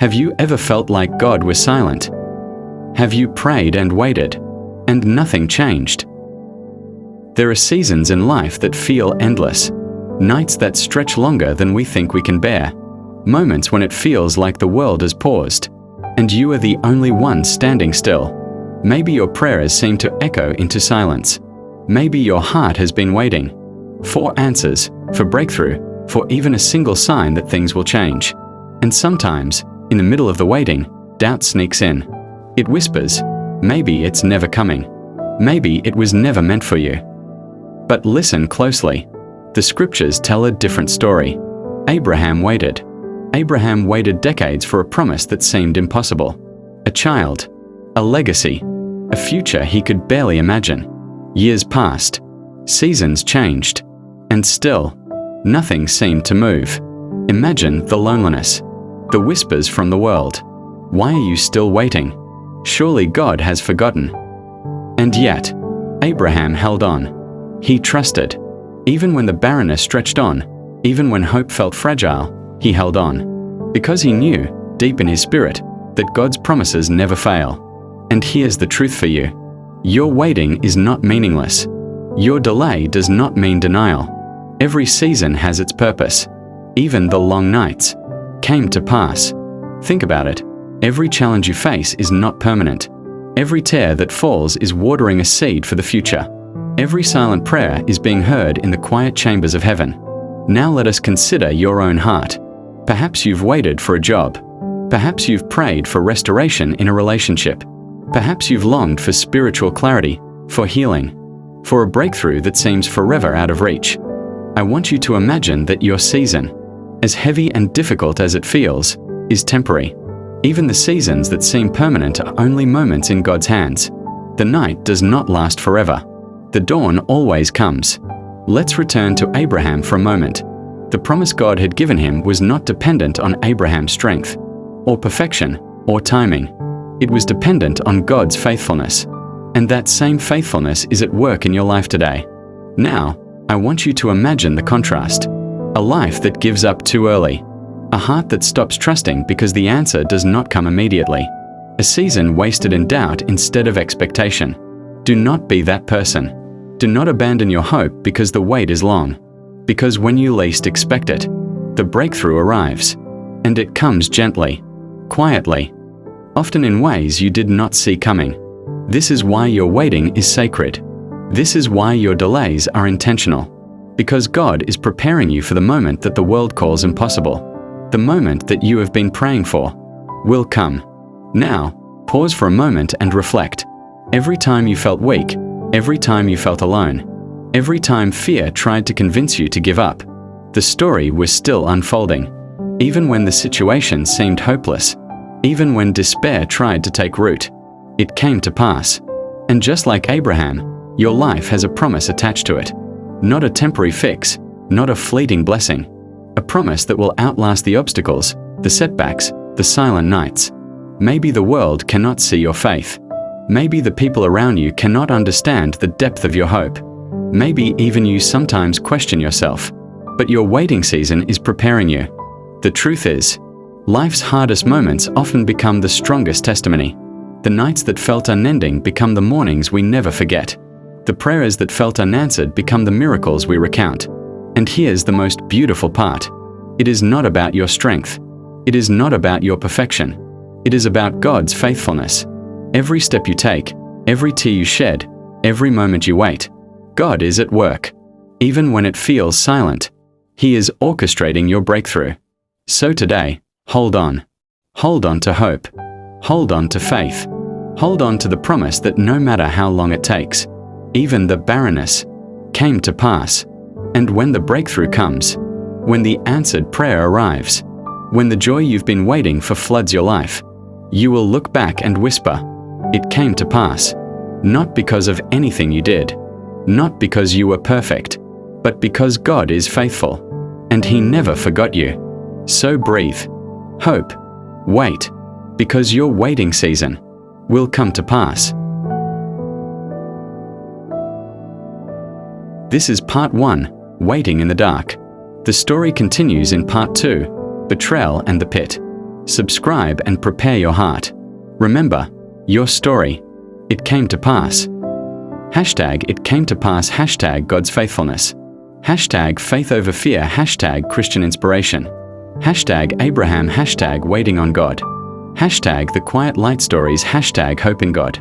Have you ever felt like God was silent? Have you prayed and waited, and nothing changed? There are seasons in life that feel endless, nights that stretch longer than we think we can bear, moments when it feels like the world has paused, and you are the only one standing still. Maybe your prayers seem to echo into silence. Maybe your heart has been waiting for answers, for breakthrough, for even a single sign that things will change. And sometimes, in the middle of the waiting, doubt sneaks in. It whispers, maybe it's never coming. Maybe it was never meant for you. But listen closely. The scriptures tell a different story. Abraham waited. Abraham waited decades for a promise that seemed impossible. A child, a legacy, a future he could barely imagine. Years passed, seasons changed, and still, nothing seemed to move. Imagine the loneliness, the whispers from the world. Why are you still waiting? Surely God has forgotten. And yet, Abraham held on. He trusted. Even when the barrenness stretched on, even when hope felt fragile, he held on. Because he knew, deep in his spirit, that God's promises never fail. And here's the truth for you. Your waiting is not meaningless. Your delay does not mean denial. Every season has its purpose. Even the long nights came to pass. Think about it. Every challenge you face is not permanent. Every tear that falls is watering a seed for the future. Every silent prayer is being heard in the quiet chambers of heaven. Now let us consider your own heart. Perhaps you've waited for a job. Perhaps you've prayed for restoration in a relationship. Perhaps you've longed for spiritual clarity, for healing, for a breakthrough that seems forever out of reach. I want you to imagine that your season, as heavy and difficult as it feels, is temporary. Even the seasons that seem permanent are only moments in God's hands. The night does not last forever. The dawn always comes. Let's return to Abraham for a moment. The promise God had given him was not dependent on Abraham's strength, or perfection, or timing. It was dependent on God's faithfulness. And that same faithfulness is at work in your life today. Now, I want you to imagine the contrast. A life that gives up too early. A heart that stops trusting because the answer does not come immediately. A season wasted in doubt instead of expectation. Do not be that person. Do not abandon your hope because the wait is long. Because when you least expect it, the breakthrough arrives. And it comes gently, quietly, often in ways you did not see coming. This is why your waiting is sacred. This is why your delays are intentional. Because God is preparing you for the moment that the world calls impossible. The moment that you have been praying for will come. Now, pause for a moment and reflect. Every time you felt weak, every time you felt alone, every time fear tried to convince you to give up, the story was still unfolding. Even when the situation seemed hopeless, even when despair tried to take root, it came to pass. And just like Abraham, your life has a promise attached to it. Not a temporary fix, not a fleeting blessing. A promise that will outlast the obstacles, the setbacks, the silent nights. Maybe the world cannot see your faith. Maybe the people around you cannot understand the depth of your hope. Maybe even you sometimes question yourself. But your waiting season is preparing you. The truth is, life's hardest moments often become the strongest testimony. The nights that felt unending become the mornings we never forget. The prayers that felt unanswered become the miracles we recount. And here's the most beautiful part. It is not about your strength. It is not about your perfection. It is about God's faithfulness. Every step you take, every tear you shed, every moment you wait, God is at work. Even when it feels silent, He is orchestrating your breakthrough. So today, hold on. Hold on to hope. Hold on to faith. Hold on to the promise that no matter how long it takes, even the barrenness came to pass. And when the breakthrough comes, when the answered prayer arrives, when the joy you've been waiting for floods your life, you will look back and whisper, "It came to pass." Not because of anything you did, not because you were perfect, but because God is faithful, and He never forgot you. So breathe, hope, wait, because your waiting season will come to pass. This is part 1, Waiting in the Dark. The story continues in part 2, Betrayal and the Pit. Subscribe and prepare your heart. Remember, your story. It came to pass. Hashtag it came to pass. Hashtag God's faithfulness. Hashtag faith over fear. Hashtag Christian inspiration. Hashtag Abraham. Hashtag waiting on God. Hashtag the quiet light stories. Hashtag hope in God.